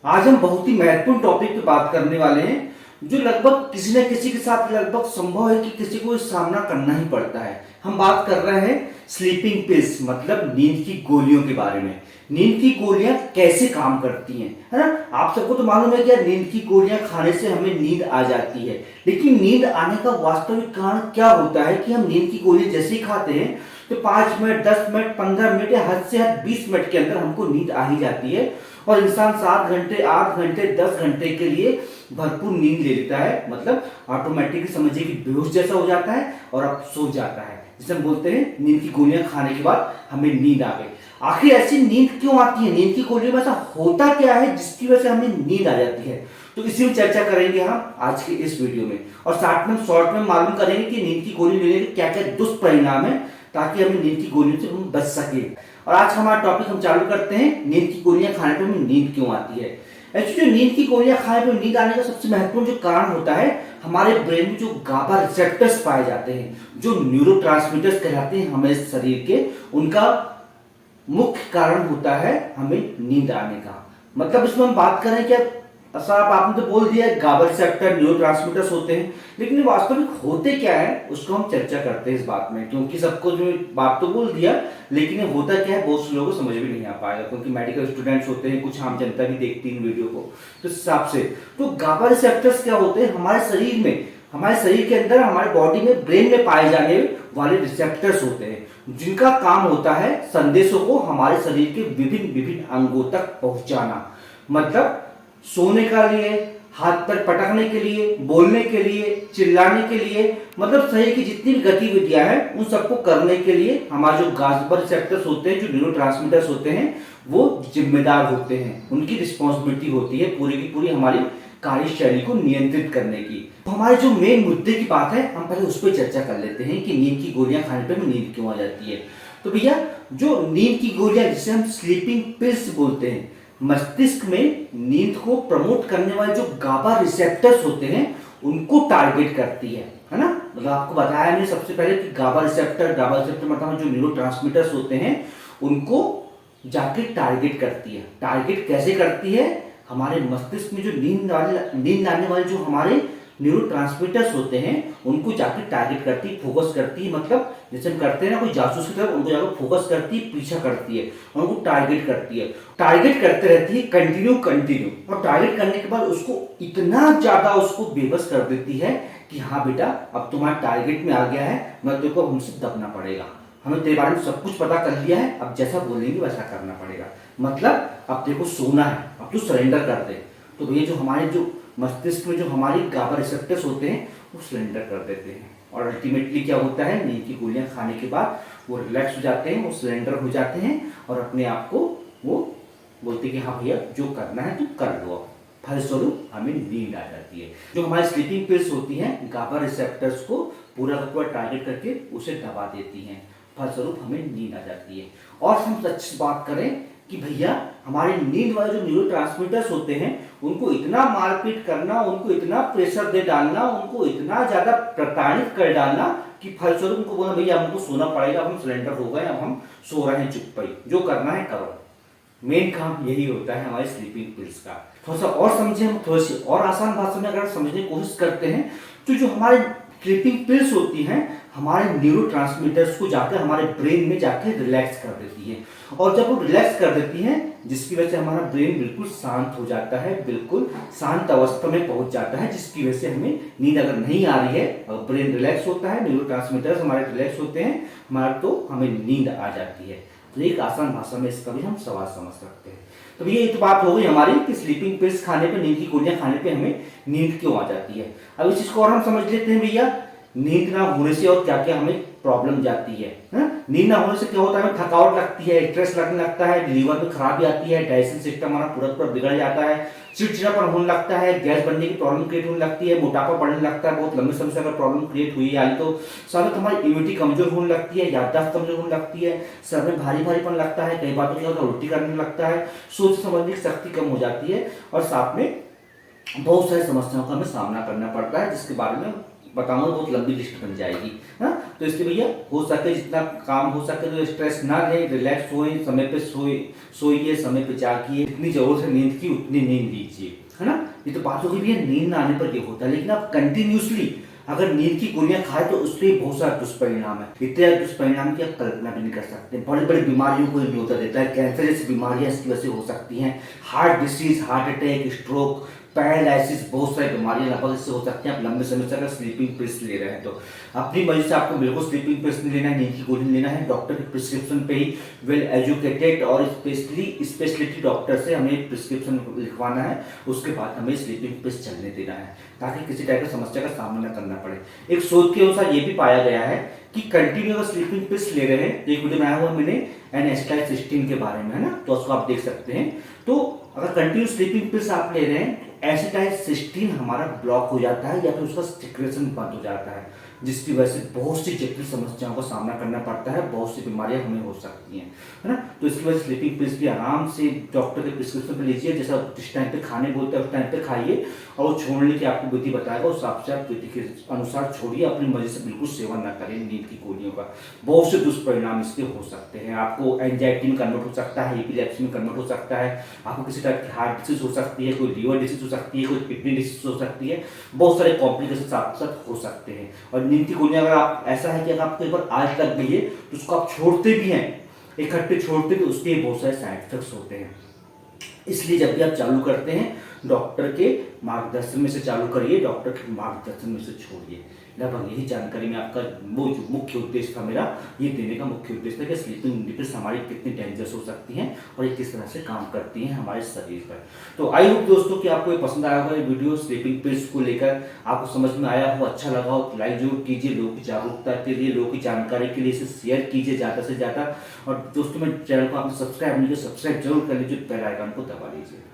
आज हम बहुत ही महत्वपूर्ण टॉपिक पे बात करने वाले हैं जो लगभग किसी न किसी के साथ लगभग संभव है कि किसी को सामना करना ही पड़ता है। हम बात कर रहे हैं स्लीपिंग पिल्स मतलब नींद की गोलियों के बारे में। नींद की गोलियां कैसे काम करती हैं, है ना। आप सबको तो मालूम है कि यार नींद की गोलियां खाने से हमें नींद आ जाती है, लेकिन नींद आने का वास्तविक कारण क्या होता है कि हम नींद की गोलियां जैसे ही खाते हैं तो 5 मिनट 10 मिनट 15 मिनट या हद से हद 20 मिनट के अंदर हमको नींद आ ही जाती है और इंसान 7 घंटे 8 घंटे 10 घंटे के लिए भरपूर नींद ले लेता है। मतलब ऑटोमेटिकली समझिए कि बेहोश जैसा हो जाता है और अब सो जाता है, जिसे हम बोलते हैं नींद की गोलियां खाने के बाद हमें नींद आ गई। आखिर ऐसी नींद क्यों आती है, नींद की गोलियों में ऐसा होता क्या है जिसकी वजह से हमें नींद आ जाती है, तो इसी में चर्चा करेंगे हम आज के इस वीडियो में। और साथ में शॉर्ट में मालूम करेंगे कि नींद की गोली लेने के क्या क्या दुष्परिणाम है ताकि हमें नींद की गोलियों से हम बच सके। और आज हमारा टॉपिक हम चालू करते हैं, नींद की गोलियां खाने पर हमें नींद क्यों आती है। एक्चुअली जो नींद की गोलियां खाने पर नींद आने का सबसे महत्वपूर्ण जो कारण होता है, हमारे ब्रेन में जो गाबा रिसेप्टर्स पाए जाते हैं, जो न्यूरोट्रांसमीटर्स कहलाते हैं हमारे शरीर के, उनका मुख्य कारण होता है हमें नींद आने का। मतलब इसमें हम बात करें क्या, साहब आपने तो बोल दिया गाबा रिसेप्टर न्यूरोट्रांसमीटर्स होते हैं, लेकिन वास्तविक होते क्या है उसको हम चर्चा करते हैं इस बात में, क्योंकि सबको जो बात तो बोल दिया लेकिन ये होता क्या है बहुत से लोगों को समझ भी नहीं आ पाएगा, क्योंकि मेडिकल स्टूडेंट्स होते हैं, कुछ आम जनता भी देखती है वीडियो को, तो इस हिसाब से तो गाबा रिसेप्टर्स क्या होते हैं हमारे शरीर में, हमारे शरीर के अंदर हमारे बॉडी में ब्रेन में पाए जाने वाले रिसेप्टर्स होते हैं, जिनका काम होता है संदेशों को हमारे शरीर के विभिन्न विभिन्न अंगों तक पहुंचाना। मतलब सोने का लिए, हाथ पर पटकने के लिए, बोलने के लिए, चिल्लाने के लिए, मतलब शरीर की जितनी भी गतिविधियां हैं उन सबको करने के लिए हमारे जो गाबा रिसेप्टर्स होते हैं, जो न्यूरोट्रांसमीटर्स होते हैं, वो जिम्मेदार होते हैं। उनकी रिस्पॉन्सिबिलिटी होती है पूरी की पूरी हमारी कार्यशैली को नियंत्रित करने की। तो हमारे जो मेन मुद्दे की बात है हम पहले उस पर चर्चा कर लेते हैं कि नींद की गोलियां खाने पर नींद क्यों आ जाती है। तो भैया जो नींद की गोलियां जिसे हम स्लीपिंग पिल्स बोलते हैं, मस्तिष्क में नींद को प्रमोट करने वाले जो गाबा रिसेप्टर्स होते हैं उनको टारगेट करती है ना। मतलब आपको बताया मैंने सबसे पहले कि गाबा रिसेप्टर मतलब जो न्यूरोट्रांसमीटर्स होते हैं उनको जाके टारगेट करती है। टारगेट कैसे करती है, हमारे मस्तिष्क में जो नींद आने वाले जो हमारे न्यूरोट्रांसमीटर्स होते हैं उनको जाके टारगेट करती है, फोकस करती है। मतलब जैसे हम करते हैं ना कोई जासूस की तरफ, उनको जाकर फोकस करती है, पीछा करती है, उनको टारगेट करती है, टारगेट करते रहती है कंटिन्यू। और टारगेट करने के बाद उसको इतना ज्यादा उसको बेबस कर देती है कि हाँ बेटा अब तुम्हारे टारगेट में आ गया है, मैं तेरे को हमसे दबना पड़ेगा, हमें तेरे बारे में सब कुछ पता कर लिया है, अब जैसा बोलेंगे वैसा करना पड़ेगा। मतलब अब तेरे को सोना है, अब तू सरेंडर कर दे। तो भैया जो हमारे जो मस्तिष्क में जो हमारी गाबा रिसेप्टर्स होते हैं वो सरेंडर कर देते हैं और अल्टीमेटली क्या होता है, नींद की गोलियां खाने के बाद वो रिलैक्स हो जाते हैं, वो सरेंडर हो जाते हैं और अपने आप को वो बोलते हैं कि हाँ भैया जो करना है तू कर लो। फलस्वरूप हमें नींद आ जाती है। जो हमारी स्लीपिंग पिल्स होती हैं गाबा रिसेप्टर्स को पूरा का पूरा टारगेट करके उसे दबा देती हैं, फलस्वरूप हमें नींद आ जाती है। और हम सच बात करें कि भैया हमारे नींद वाले जो न्यूरोट्रांसमीटर्स होते हैं उनको इतना मारपीट करना, उनको इतना प्रेशर दे डालना, उनको इतना ज्यादा प्रताड़ित कर डालना कि फलस्वरूप उनको बोला भैया हमको सोना पड़ेगा, हम सिलेंडर हो गए, अब हम सो रहे हैं, चुप पाई, जो करना है करो। मेन काम यही होता है हमारे स्लीपिंग पिल्स का। थोड़ा सा और समझे, हम थोड़ी सी और आसान भाषा में अगर समझने की कोशिश करते हैं तो जो हमारे स्लीपिंग पिल्स होती हैं हमारे न्यूरोट्रांसमीटर्स को जाकर हमारे ब्रेन में जाकर रिलैक्स कर देती है, और जब वो रिलैक्स कर देती हैं जिसकी वजह से हमारा ब्रेन बिल्कुल शांत हो जाता है, बिल्कुल शांत अवस्था में पहुंच जाता है, जिसकी वजह से हमें नींद अगर नहीं आ रही है और ब्रेन रिलैक्स होता है, न्यूरोट्रांसमीटर्स हमारे रिलैक्स होते हैं हमारा, तो हमें नींद आ जाती है। तो एक आसान भाषा में इसका भी हम सवाल समझ सकते हैं। तो ये एक बात हो गई हमारी कि स्लीपिंग पिल्स खाने पे, नींद की गोलियां खाने पे हमें नींद क्यों आ जाती है। अब इस चीज को और हम समझ लेते हैं भैया, नींद ना होने से और क्या क्या हमें प्रॉब्लम जाती है। नींद ना होने से क्या होता है, हमें थकावट लगती है, स्ट्रेस लगने लगता है, लीवर में खराबी आती है, डाइजेशन सिस्टम हमारा पूरा बिगड़ जाता है, चिड़चिड़ापन होने लगता है, गैस बनने की प्रॉब्लम क्रिएट होने लगती है, मोटापा बढ़ने लगता है, बहुत लंबे समय से अगर प्रॉब्लम क्रिएट हुई है तो साथ हमारी इम्यूनिटी कमजोर होने लगती है, याददाश्त कमजोर होने लगती है, सर में भारी भारीपन लगता है, कई बार तो क्या होता है उल्टी करने लगता है, सोच समझने की शक्ति कम हो जाती है और साथ में बहुत सारी समस्याओं का हमें सामना करना पड़ता है, जिसके बारे में बताऊंगा बहुत लंबी लिस्ट बन जाएगी। हाँ, तो इसलिए भैया हो सके जितना काम हो सके तो स्ट्रेस ना ले, रिलैक्स सोए, समय पे सोइए, समय पे जागिए, जितनी जरूरत है नींद की उतनी नींद लीजिए, है ना। ये तो बात होगी भैया नींद ना आने पर ये होता है, लेकिन आप कंटिन्यूसली अगर नींद की गोलियां खाए तो उसके बहुत सारे दुष्परिणाम है, इतने दुष्परिणाम की आप कल्पना भी नहीं कर सकते। बड़ी बड़ी बीमारियों को न्योता देता है, कैंसर जैसी बीमारियां इसकी वजह से हो सकती हैं, heart disease, heart attack, stroke, paralysis, बहुत सारी बीमारियां लगभग इससे हो सकती हैं। आप लंबे समय से अगर स्लीपिंग पिल्स ले रहे हैं तो अपनी मर्जी से आपको बिल्कुल स्लीपिंग पिल्स नहीं लेना है, नींद की गोली नहीं लेना है, डॉक्टर के प्रिस्क्रिप्शन पे ही वेल एजुकेटेड और स्पेशलिटी डॉक्टर से हमें प्रिस्क्रिप्शन लिखवाना है, उसके बाद हमें स्लीपिंग पिल्स चलने देना है, ताकि किसी टाइप की समस्या का सामना न करना पड़े। एक शोध के अनुसार ये भी पाया गया है कि कंटिन्यू अगर स्लीपिंग पिल्स ले रहे हैं, एक वीडियो बनाया हुआ मैंने एन-एसिटाइलसिस्टीन के बारे में, है ना, तो उसको आप देख सकते हैं। तो अगर कंटिन्यू स्लीपिंग पिल्स आप ले रहे हैं, एसिटाइलसिस्टीन हमारा ब्लॉक हो जाता है या फिर उसका सिक्रेशन बंद हो जाता है, जिसकी वजह से बहुत सी जटिल समस्याओं का सामना करना पड़ता है, बहुत सी बीमारियां हमें हो सकती हैं, है ना। तो इसकी वजह से स्लीपिंग पिल्स भी आराम से डॉक्टर के प्रिस्क्रिप्शन पे लीजिए, जैसा जिस टाइम पे खाने बोलते हैं उस टाइम पे खाइए, और वो छोड़ने की आपको विधि बताएगा, उस हिसाब से आप विधि के अनुसार छोड़िए, अपनी मर्जी से बिल्कुल सेवन न करें नींद की गोलियों का। बहुत से दुष्परिणाम इसके हो सकते हैं, आपको एंजाइटी में कन्वर्ट हो सकता है, एपिलेप्सी में कन्वर्ट हो सकता है, आपको किसी टाइप की हार्ट डिसीज हो सकती है, कोई लीवर डिसीज हो सकती है, कोई किडनी डिसीज हो सकती है, बहुत सारे कॉम्प्लिकेशन आपके साथ हो सकते हैं। और नींद की गोलियां अगर आप ऐसा है कि अगर आपको एक बार आज लग गई है तो उसको आप छोड़ते भी हैं, इकट्ठे छोड़ते तो उसके बहुत सारे साइड इफेक्ट्स होते हैं। इसलिए जब भी आप चालू करते हैं डॉक्टर के मार्गदर्शन में से चालू करिए, डॉक्टर के मार्गदर्शन में से छोड़िए। लगभग यही जानकारी में आपका वो जो मुख्य उद्देश्य था मेरा, ये देने का मुख्य उद्देश्य था कि स्लीपिंग डिप्रेस हमारी कितनी डेंजरस हो सकती हैं और ये किस तरह से काम करती हैं हमारे शरीर पर। तो आई होप दोस्तों कि आपको ये पसंद आया होगा ये वीडियो स्लीपिंग पिल्स को लेकर, आपको समझ में आया हो, अच्छा लगा हो, लाइक जरूर कीजिए, लोगों की जागरूकता के लिए, लोगों की जानकारी के लिए इसे शेयर कीजिए ज़्यादा से ज़्यादा। और दोस्तों मेरे चैनल को आपने सब्सक्राइब नहीं किया, सब्सक्राइब जरूर कर लीजिए, बेल आइकन को दबा लीजिए।